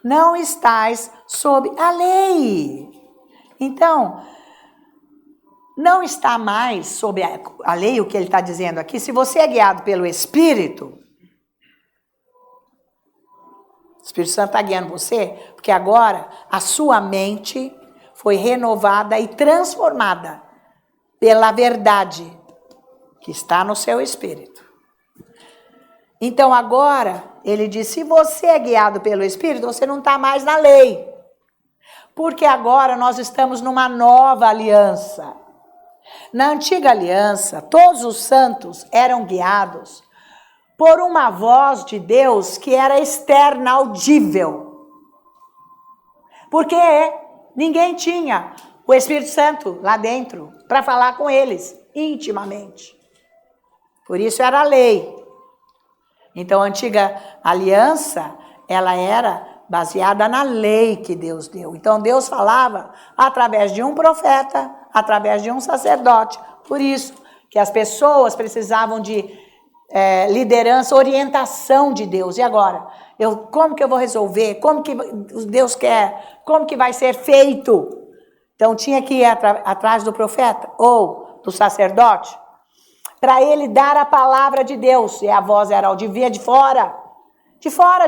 A: não estais sob a lei. Então, não está mais sob a lei, o que ele está dizendo aqui. Se você é guiado pelo Espírito, o Espírito Santo está guiando você, porque agora a sua mente foi renovada e transformada pela verdade que está no seu Espírito. Então agora, ele diz, se você é guiado pelo Espírito, você não está mais na lei. Porque agora nós estamos numa nova aliança. Na antiga aliança, todos os santos eram guiados por uma voz de Deus que era externa, audível. Porque ninguém tinha o Espírito Santo lá dentro para falar com eles intimamente. Por isso era a lei. Então a antiga aliança, ela era baseada na lei que Deus deu. Então Deus falava através de um profeta, através de um sacerdote. Por isso que as pessoas precisavam de liderança, orientação de Deus. E agora? Como que eu vou resolver? Como que Deus quer? Como que vai ser feito? Então tinha que ir atrás do profeta ou do sacerdote para ele dar a palavra de Deus. E a voz era audível de fora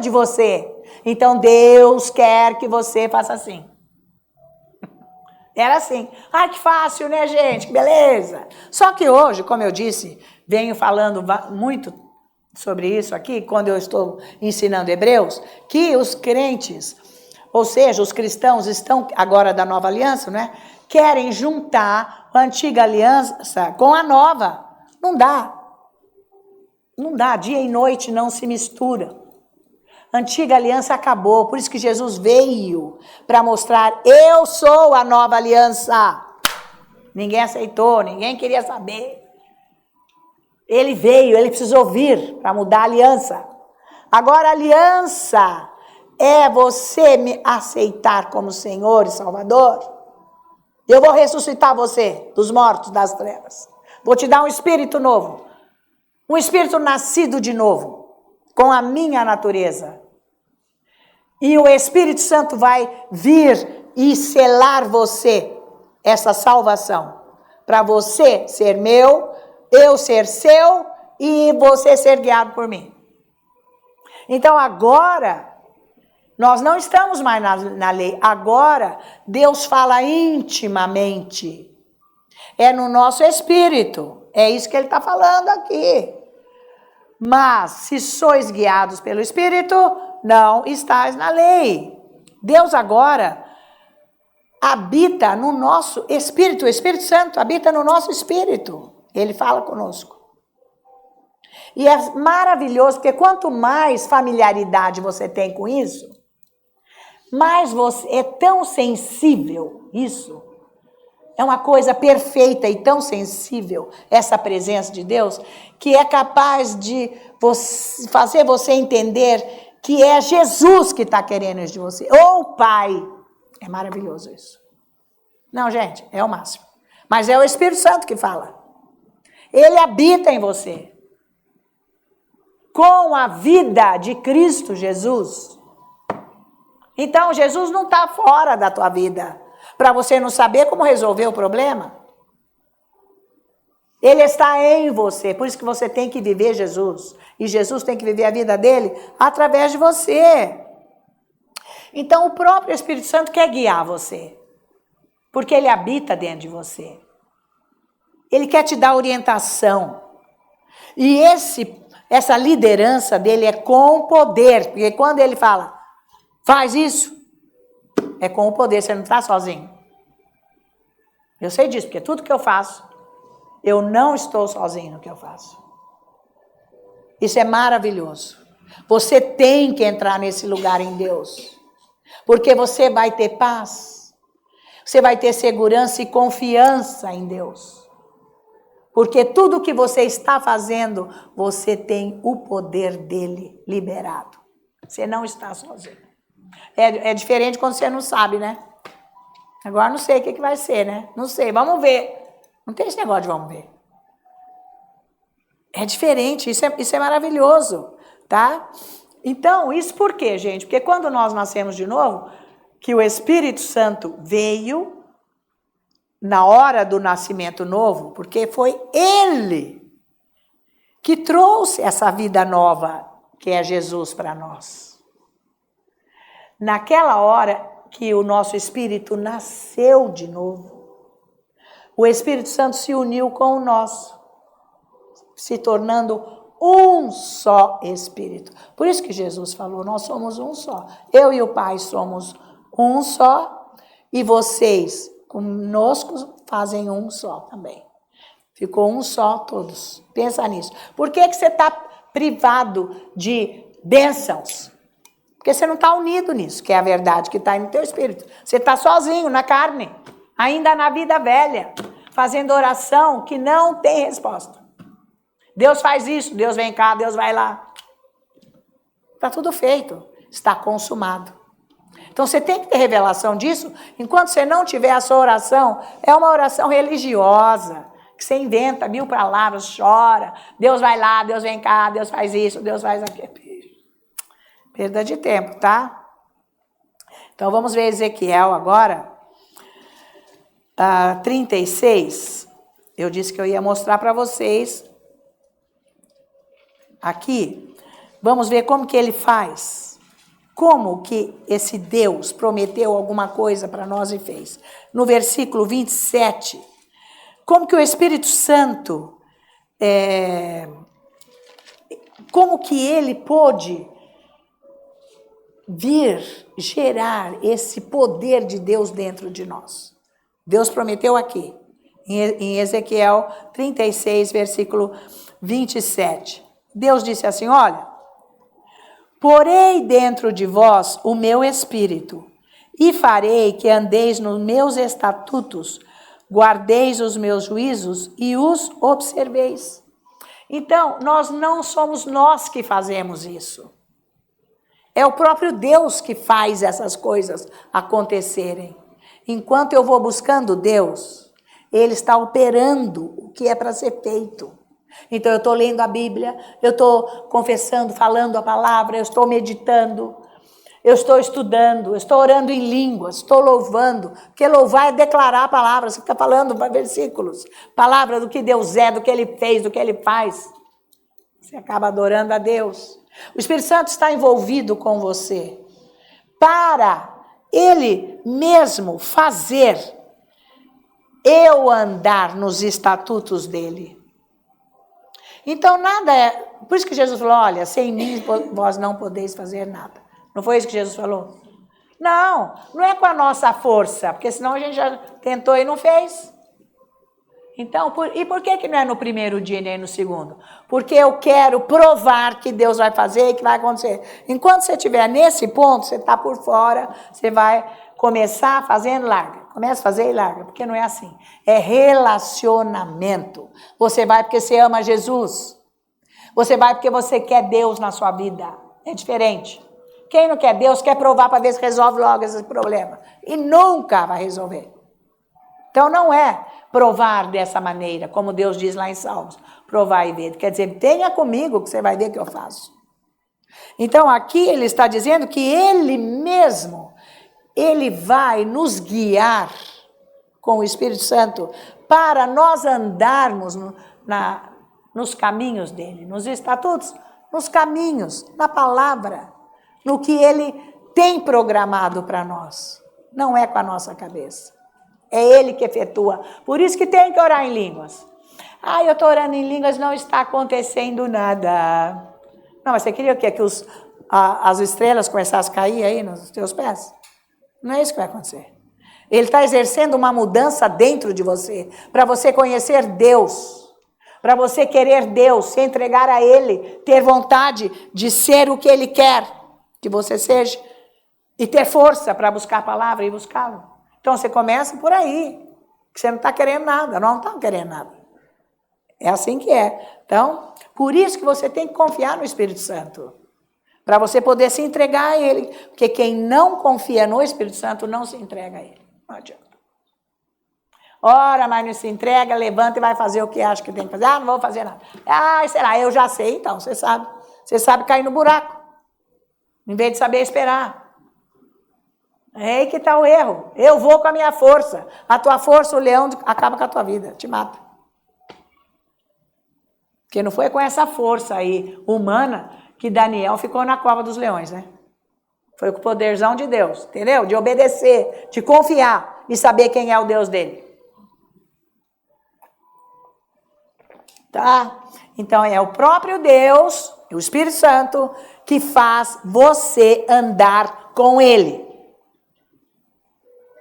A: de você. Então Deus quer que você faça assim. Era assim. Ah, que fácil, né, gente? Que beleza. Só que hoje, como eu disse, venho falando muito sobre isso aqui, quando eu estou ensinando Hebreus, que os crentes, ou seja, os cristãos estão agora da nova aliança, né? Querem juntar a antiga aliança com a nova. Não dá. Não dá. Dia e noite não se mistura. A antiga aliança acabou, por isso que Jesus veio para mostrar: eu sou a nova aliança. Ninguém aceitou, ninguém queria saber. Ele veio, ele precisou vir para mudar a aliança. Agora a aliança é você me aceitar como Senhor e Salvador. Eu vou ressuscitar você dos mortos, das trevas. Vou te dar um espírito novo, um espírito nascido de novo, com a minha natureza. E o Espírito Santo vai vir e selar você, essa salvação, para você ser meu, eu ser seu e você ser guiado por mim. Então agora, nós não estamos mais na lei. Agora, Deus fala intimamente. É no nosso espírito. É isso que ele está falando aqui. Mas, se sois guiados pelo Espírito, não estáis na lei. Deus agora habita no nosso espírito. O Espírito Santo habita no nosso espírito. Ele fala conosco. E é maravilhoso, porque quanto mais familiaridade você tem com isso, mais você é tão sensível, isso. É uma coisa perfeita e tão sensível, essa presença de Deus, que é capaz de fazer você entender que é Jesus que está querendo isso de você, ou o Pai. É maravilhoso isso. Não, gente, é o máximo. Mas é o Espírito Santo que fala. Ele habita em você. Com a vida de Cristo Jesus. Então, Jesus não está fora da tua vida, para você não saber como resolver o problema. Ele está em você, por isso que você tem que viver Jesus. E Jesus tem que viver a vida dele através de você. Então o próprio Espírito Santo quer guiar você, porque ele habita dentro de você. Ele quer te dar orientação. E essa liderança dele é com poder, porque quando ele fala, faz isso, é com o poder, você não está sozinho. Eu sei disso, porque tudo que eu faço, eu não estou sozinho no que eu faço. Isso é maravilhoso. Você tem que entrar nesse lugar em Deus. Porque você vai ter paz. Você vai ter segurança e confiança em Deus. Porque tudo que você está fazendo, você tem o poder dele liberado. Você não está sozinho. É diferente quando você não sabe, né? Agora não sei o que vai ser, né? Não sei, vamos ver. Não tem esse negócio de vamos ver. É diferente, isso é maravilhoso, tá? Então, isso por quê, gente? Porque quando nós nascemos de novo, que o Espírito Santo veio na hora do nascimento novo, porque foi ele que trouxe essa vida nova, que é Jesus para nós. Naquela hora que o nosso espírito nasceu de novo, o Espírito Santo se uniu com o nosso, se tornando um só Espírito. Por isso que Jesus falou, nós somos um só. Eu e o Pai somos um só. e vocês conosco fazem um só também. Ficou um só todos. Pensa nisso. Por que você está privado de bênçãos? Porque você não está unido nisso, que é a verdade que está no teu espírito. Você está sozinho na carne, ainda na vida velha, fazendo oração que não tem resposta. Deus faz isso, Deus vem cá, Deus vai lá. Está tudo feito, está consumado. Então você tem que ter revelação disso. Enquanto você não tiver a sua oração, é uma oração religiosa, que você inventa 1000 palavras, chora, Deus vai lá, Deus vem cá, Deus faz isso, Deus faz aquilo. Perda de tempo, tá? Então vamos ver Ezequiel agora, 36. Eu disse que eu ia mostrar para vocês aqui. Vamos ver como que ele faz. Como que esse Deus prometeu alguma coisa para nós e fez. No versículo 27, como que o Espírito Santo, como que ele pôde vir gerar esse poder de Deus dentro de nós. Deus prometeu aqui, em Ezequiel 36, versículo 27. Deus disse assim, olha, porei dentro de vós o meu espírito, e farei que andeis nos meus estatutos, guardeis os meus juízos e os observeis. Então, não somos nós que fazemos isso. É o próprio Deus que faz essas coisas acontecerem. Enquanto eu vou buscando Deus, Ele está operando o que é para ser feito. Então eu estou lendo a Bíblia, eu estou confessando, falando a palavra, eu estou meditando, eu estou estudando, eu estou orando em línguas, estou louvando, porque louvar é declarar a palavra, você fica falando versículos, palavra do que Deus é, do que Ele fez, do que Ele faz. Você acaba adorando a Deus. O Espírito Santo está envolvido com você para Ele mesmo fazer eu andar nos estatutos dEle. Então nada é... Por isso que Jesus falou, olha, sem mim vós não podeis fazer nada. Não foi isso que Jesus falou? Não é com a nossa força, porque senão a gente já tentou e não fez. Então, e por que não é no primeiro dia nem no segundo? Porque eu quero provar que Deus vai fazer e que vai acontecer. Enquanto você estiver nesse ponto, você está por fora, você vai começar fazendo, larga. Começa a fazer e larga, porque não é assim. É relacionamento. Você vai porque você ama Jesus. Você vai porque você quer Deus na sua vida. É diferente. Quem não quer Deus quer provar para ver se resolve logo esse problema. E nunca vai resolver. Então não é provar dessa maneira, como Deus diz lá em Salmos, provar e ver. Quer dizer, tenha comigo que você vai ver o que eu faço. Então aqui ele está dizendo que ele mesmo, ele vai nos guiar com o Espírito Santo para nós andarmos nos caminhos dele, nos estatutos, nos caminhos, na palavra, no que ele tem programado para nós. Não é com a nossa cabeça. É Ele que efetua. Por isso que tem que orar em línguas. Eu estou orando em línguas, não está acontecendo nada. Não, mas você queria o quê? Que as estrelas começassem a cair aí nos teus pés? Não é isso que vai acontecer. Ele está exercendo uma mudança dentro de você, para você conhecer Deus, para você querer Deus, se entregar a Ele, ter vontade de ser o que Ele quer que você seja, e ter força para buscar a palavra e buscá-lo. Então, você começa por aí, que você não está querendo nada, não está querendo nada. É assim que é. Então, por isso que você tem que confiar no Espírito Santo, para você poder se entregar a Ele, porque quem não confia no Espírito Santo não se entrega a Ele. Não adianta. Ora, mas não se entrega, levanta e vai fazer o que acha que tem que fazer. Não vou fazer nada. Sei lá, eu já sei, então, você sabe. Você sabe cair no buraco, em vez de saber esperar. É aí que está o erro. Eu vou com a minha força. A tua força, o leão acaba com a tua vida, te mata. Porque não foi com essa força aí humana que Daniel ficou na cova dos leões, né? Foi com o poderzão de Deus, entendeu? De obedecer, de confiar e saber quem é o Deus dele. Tá? Então é o próprio Deus, o Espírito Santo, que faz você andar com Ele.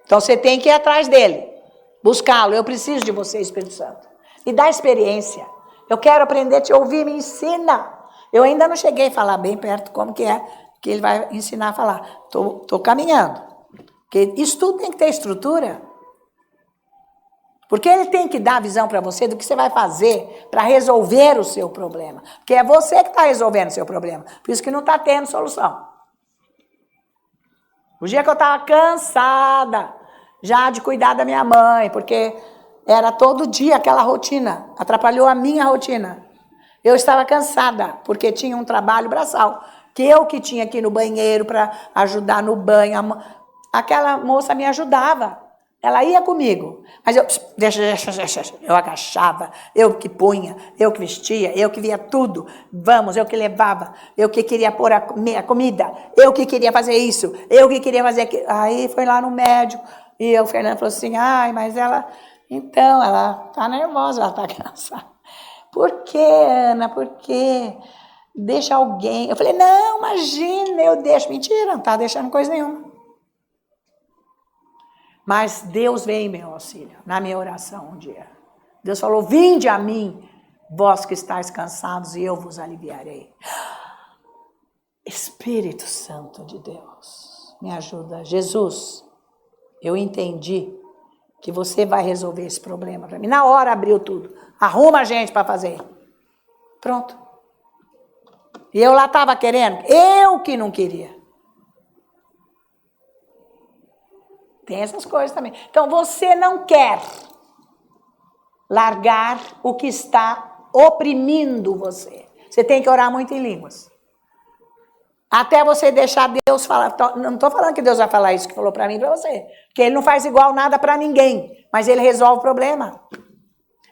A: Então você tem que ir atrás dele, buscá-lo. Eu preciso de você, Espírito Santo. Me dá experiência. Eu quero aprender a te ouvir, me ensina. Eu ainda não cheguei a falar bem perto como que é que ele vai ensinar a falar. Tô caminhando. Porque isso tudo tem que ter estrutura. Porque ele tem que dar a visão para você do que você vai fazer para resolver o seu problema. Porque é você que está resolvendo o seu problema. Por isso que não está tendo solução. O dia que eu estava cansada já de cuidar da minha mãe, porque era todo dia aquela rotina, atrapalhou a minha rotina. Eu estava cansada, porque tinha um trabalho braçal, que tinha que ir no banheiro para ajudar no banho. Aquela moça me ajudava. Ela ia comigo, mas eu agachava, eu que punha, eu que vestia, eu que via tudo. Vamos, eu que levava, eu que queria pôr a comida, eu que queria fazer isso, eu que queria fazer aquilo. Aí foi lá no médico e o Fernando falou assim, ai, mas ela tá nervosa, ela tá cansada. Por quê, Ana? Por quê? Deixa alguém. Eu falei, não, imagina, eu deixo. Mentira, não tá deixando coisa nenhuma. Mas Deus veio em meu auxílio, na minha oração um dia. Deus falou, vinde a mim, vós que estáis cansados, e eu vos aliviarei. Espírito Santo de Deus, me ajuda. Jesus, eu entendi que você vai resolver esse problema para mim. Na hora abriu tudo. Arruma a gente para fazer. Pronto. E eu lá estava querendo, eu que não queria. Tem essas coisas também. Então, você não quer largar o que está oprimindo você. Você tem que orar muito em línguas. Até você deixar Deus falar. Não estou falando que Deus vai falar isso que falou para mim e para você. Porque Ele não faz igual nada para ninguém. Mas Ele resolve o problema.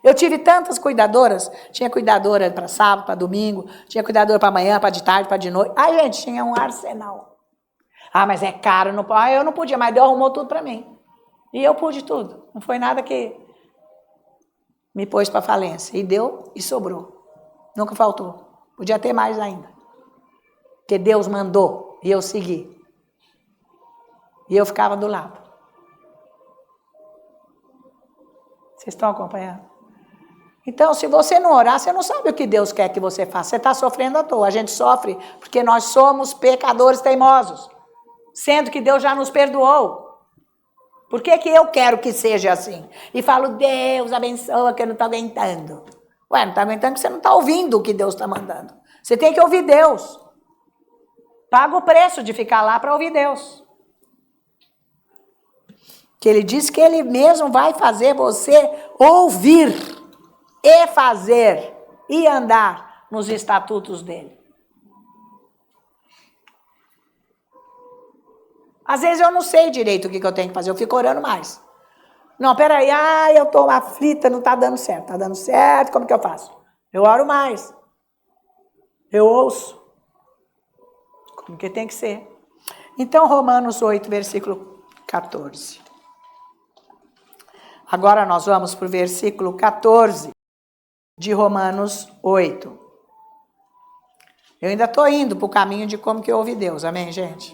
A: Eu tive tantas cuidadoras. Tinha cuidadora para sábado, para domingo. Tinha cuidadora para amanhã, para de tarde, para de noite. Ai, gente, tinha um arsenal. Ah, mas é caro. Não... Ah, eu não podia, mas Deus arrumou tudo para mim. E eu pude tudo. Não foi nada que me pôs para falência. E deu e sobrou. Nunca faltou. Podia ter mais ainda. Porque Deus mandou e eu segui. E eu ficava do lado. Vocês estão acompanhando? Então, se você não orar, você não sabe o que Deus quer que você faça. Você está sofrendo à toa. A gente sofre porque nós somos pecadores teimosos. Sendo que Deus já nos perdoou. Por que que eu quero que seja assim? E falo, Deus abençoa que eu não estou aguentando. Ué, não está aguentando porque você não está ouvindo o que Deus está mandando. Você tem que ouvir Deus. Paga o preço de ficar lá para ouvir Deus. Que Ele diz que Ele mesmo vai fazer você ouvir e fazer e andar nos estatutos dEle. Às vezes eu não sei direito o que eu tenho que fazer, eu fico orando mais. Não, peraí, eu estou aflita, não está dando certo. Está dando certo, como que eu faço? Eu oro mais. Eu ouço. Como que tem que ser. Então, Romanos 8, versículo 14. Agora nós vamos para o versículo 14 de Romanos 8. Eu ainda estou indo para o caminho de como que eu ouvi Deus, amém, gente?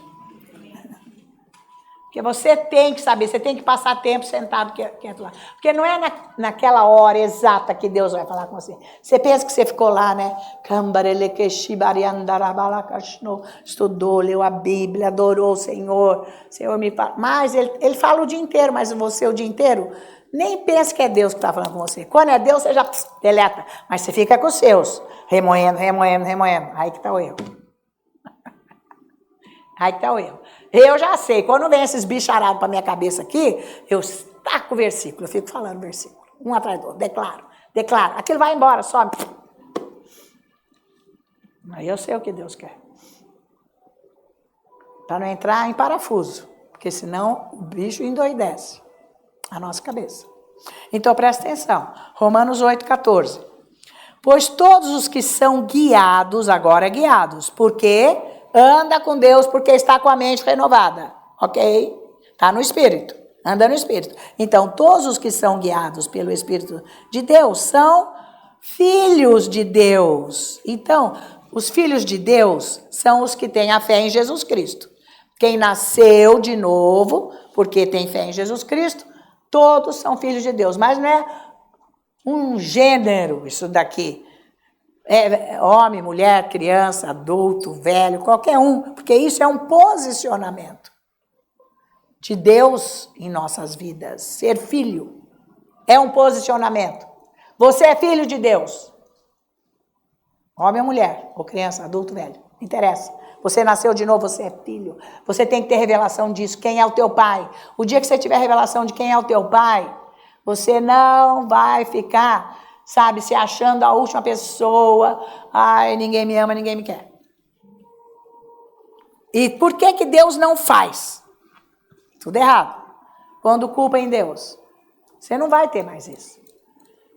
A: Porque você tem que saber, você tem que passar tempo sentado quieto lá. Porque não é naquela hora exata que Deus vai falar com você. Você pensa que você ficou lá, né? Estudou, leu a Bíblia, adorou o Senhor. O Senhor me fala. Mas ele fala o dia inteiro, mas você o dia inteiro nem pensa que é Deus que está falando com você. Quando é Deus, você já deleta. Mas você fica com os seus, remoendo. Aí que está o erro. Aí que está o erro. Eu já sei, quando vem esses bicharados para minha cabeça aqui, eu taco o versículo, eu fico falando versículo, um atrás do outro, declaro, aquilo vai embora, sobe. Aí eu sei o que Deus quer. Para não entrar em parafuso, porque senão o bicho endoidece a nossa cabeça. Então presta atenção, Romanos 8, 14. Pois todos os que são guiados, agora guiados, porque anda com Deus porque está com a mente renovada, ok? Está no Espírito, anda no Espírito. Então, todos os que são guiados pelo Espírito de Deus são filhos de Deus. Então, os filhos de Deus são os que têm a fé em Jesus Cristo. Quem nasceu de novo, porque tem fé em Jesus Cristo, todos são filhos de Deus. Mas não é um gênero isso daqui. É homem, mulher, criança, adulto, velho, qualquer um. Porque isso é um posicionamento de Deus em nossas vidas. Ser filho é um posicionamento. Você é filho de Deus. Homem ou mulher, ou criança, adulto, velho. Não interessa. Você nasceu de novo, você é filho. Você tem que ter revelação disso. Quem é o teu pai? O dia que você tiver revelação de quem é o teu pai, você não vai ficar, sabe, se achando a última pessoa. Ai, ninguém me ama, ninguém me quer. E por que Deus não faz? Tudo errado. Quando culpa em Deus. Você não vai ter mais isso.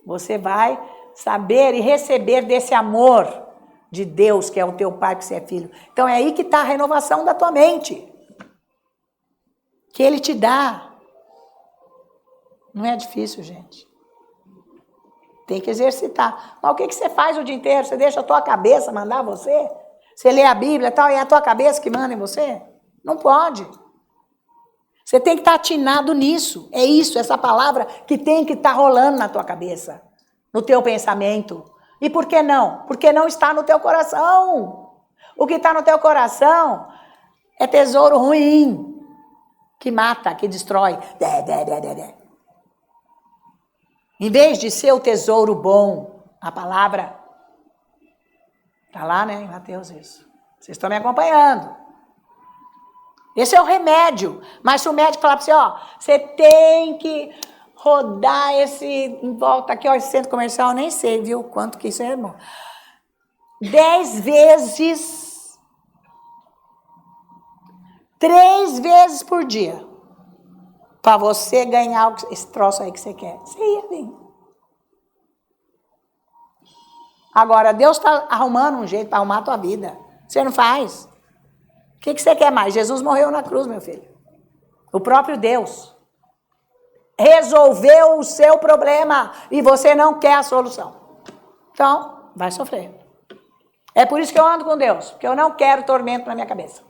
A: Você vai saber e receber desse amor de Deus, que é o teu pai, que você é filho. Então é aí que está a renovação da tua mente. Que Ele te dá. Não é difícil, gente. Tem que exercitar. Mas o que você faz o dia inteiro? Você deixa a tua cabeça mandar você? Você lê a Bíblia e tal, e é a tua cabeça que manda em você? Não pode. Você tem que estar atinado nisso. É isso, essa palavra que tem que estar rolando na tua cabeça, no teu pensamento. E por que não? Porque não está no teu coração. O que está no teu coração é tesouro ruim, que mata, que destrói. Em vez de ser o tesouro bom, a palavra está lá, né, em Mateus isso. Vocês estão me acompanhando. Esse é o remédio. Mas se o médico falar para você, ó, você tem que rodar esse em volta aqui, ó, esse centro comercial, eu nem sei, viu, quanto que isso é bom. 10 vezes, 3 vezes por dia, para você ganhar esse troço aí que você quer. Você ia vir. Agora, Deus está arrumando um jeito para arrumar a tua vida. Você não faz. O que você quer mais? Jesus morreu na cruz, meu filho. O próprio Deus resolveu o seu problema e você não quer a solução. Então, vai sofrer. É por isso que eu ando com Deus, porque eu não quero tormento na minha cabeça.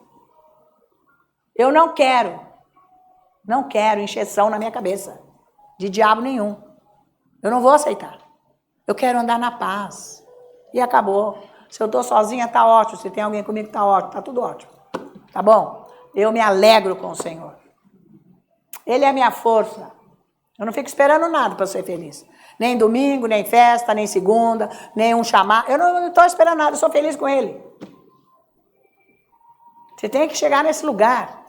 A: Eu não quero encheção na minha cabeça, de diabo nenhum. Eu não vou aceitar. Eu quero andar na paz. E acabou. Se eu estou sozinha, está ótimo. Se tem alguém comigo, está ótimo. Está tudo ótimo. Tá bom? Eu me alegro com o Senhor. Ele é a minha força. Eu não fico esperando nada para ser feliz. Nem domingo, nem festa, nem segunda, nem um chamado. Eu não estou esperando nada, eu sou feliz com Ele. Você tem que chegar nesse lugar.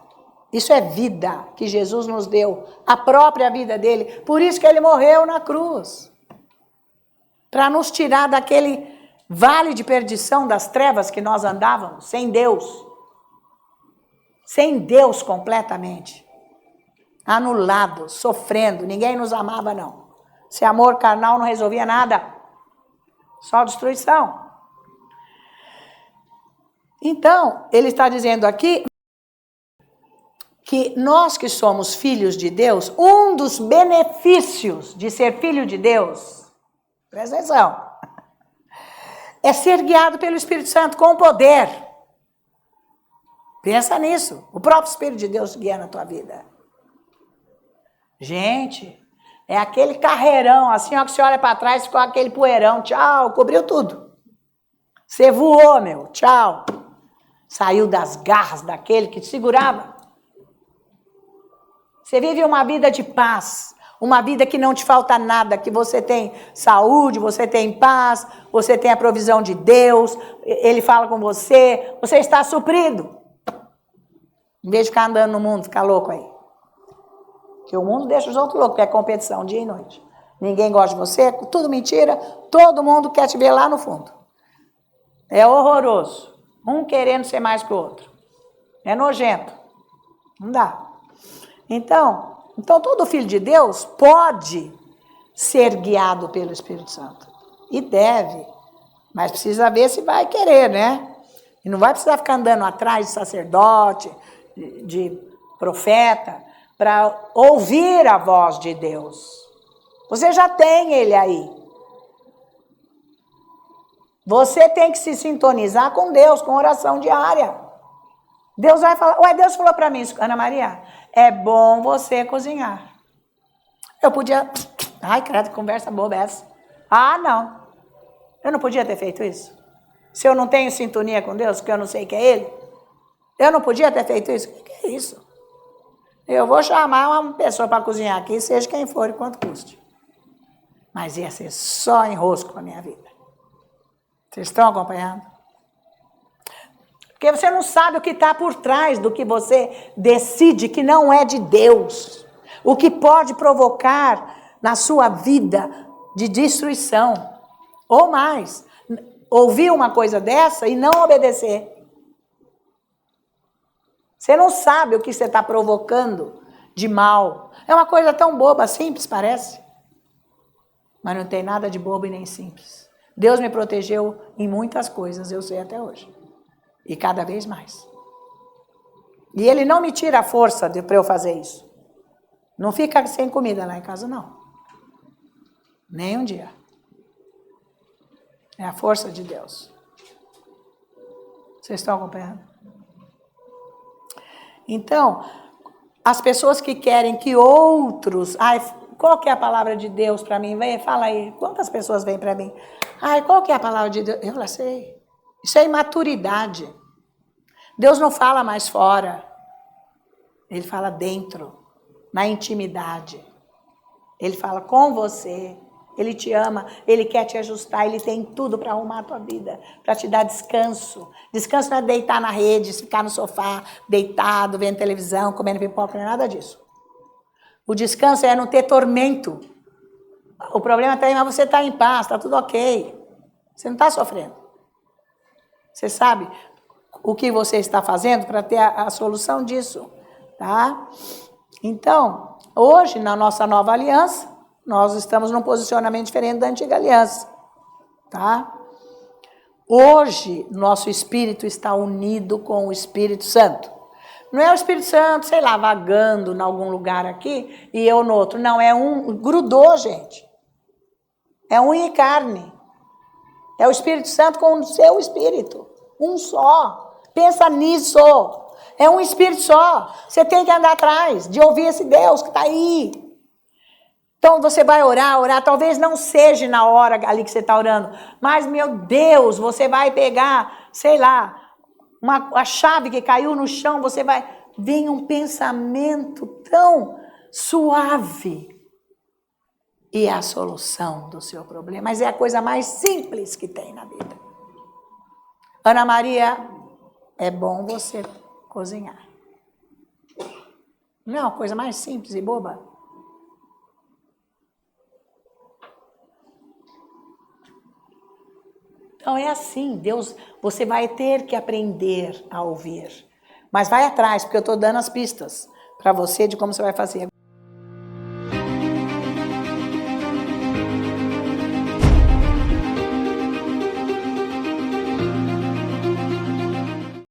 A: Isso é vida que Jesus nos deu. A própria vida dele. Por isso que Ele morreu na cruz. Para nos tirar daquele vale de perdição das trevas que nós andávamos, sem Deus. Sem Deus completamente. Anulado, sofrendo, ninguém nos amava não. Esse amor carnal não resolvia nada, só destruição. Então, ele está dizendo aqui que nós que somos filhos de Deus, um dos benefícios de ser filho de Deus, presta atenção, é ser guiado pelo Espírito Santo com poder. Pensa nisso, o próprio Espírito de Deus guia na tua vida. Gente, é aquele carreirão, assim, ó, que você olha para trás, ficou aquele poeirão, tchau, cobriu tudo. Você voou, meu, tchau. Saiu das garras daquele que te segurava. Você vive uma vida de paz, uma vida que não te falta nada, que você tem saúde, você tem paz, você tem a provisão de Deus, Ele fala com você, você está suprido. Em vez de ficar andando no mundo, ficar louco aí. Porque o mundo deixa os outros loucos, porque é competição dia e noite. Ninguém gosta de você, tudo mentira, todo mundo quer te ver lá no fundo. É horroroso. Um querendo ser mais que o outro. É nojento. Não dá. Então todo filho de Deus pode ser guiado pelo Espírito Santo. E deve. Mas precisa ver se vai querer, né? E não vai precisar ficar andando atrás de sacerdote, de profeta, para ouvir a voz de Deus. Você já tem ele aí. Você tem que se sintonizar com Deus, com oração diária. Deus vai falar, ué, Deus falou para mim, Ana Maria, é bom você cozinhar. Eu podia, ai, credo, que conversa boba essa. Ah, não. Eu não podia ter feito isso. Se eu não tenho sintonia com Deus, que eu não sei que é Ele, eu não podia ter feito isso. O que é isso? Eu vou chamar uma pessoa para cozinhar aqui, seja quem for e quanto custe. Mas ia ser só enrosco na minha vida. Vocês estão acompanhando? Porque você não sabe o que está por trás do que você decide que não é de Deus. O que pode provocar na sua vida de destruição. Ou mais, ouvir uma coisa dessa e não obedecer. Você não sabe o que você está provocando de mal. É uma coisa tão boba, simples, parece. Mas não tem nada de bobo e nem simples. Deus me protegeu em muitas coisas, eu sei até hoje. E cada vez mais. E Ele não me tira a força para eu fazer isso. Não fica sem comida lá em casa, não. Nem um dia. É a força de Deus. Vocês estão acompanhando? Então, as pessoas que querem que outros... Ai, qual que é a palavra de Deus para mim? Vem, fala aí. Quantas pessoas vêm para mim? Ai, qual que é a palavra de Deus? Eu não sei. Isso é imaturidade. Deus não fala mais fora. Ele fala dentro, na intimidade. Ele fala com você. Ele te ama, Ele quer te ajustar, Ele tem tudo para arrumar a tua vida, para te dar descanso. Descanso não é deitar na rede, ficar no sofá, deitado, vendo televisão, comendo pipoca, não é nada disso. O descanso é não ter tormento. O problema está aí, mas você está em paz, está tudo ok. Você não está sofrendo. Você sabe o que você está fazendo para ter a solução disso, tá? Então, hoje, na nossa nova aliança, nós estamos num posicionamento diferente da antiga aliança, tá? Hoje, nosso espírito está unido com o Espírito Santo. Não é o Espírito Santo, sei lá, vagando em algum lugar aqui e eu no outro. Não, é um, grudou, gente. É unha e carne. É o Espírito Santo com o seu espírito. Um só. Pensa nisso. É um espírito só. Você tem que andar atrás de ouvir esse Deus que está aí. Então você vai orar, talvez não seja na hora ali que você está orando, mas, meu Deus, você vai pegar, sei lá, a chave que caiu no chão, você vai... Vem um pensamento tão suave e é a solução do seu problema, mas é a coisa mais simples que tem na vida. Ana Maria, é bom você cozinhar. Não é uma coisa mais simples e boba? Então é assim, Deus, você vai ter que aprender a ouvir. Mas vai atrás, porque eu estou dando as pistas para você de como você vai fazer.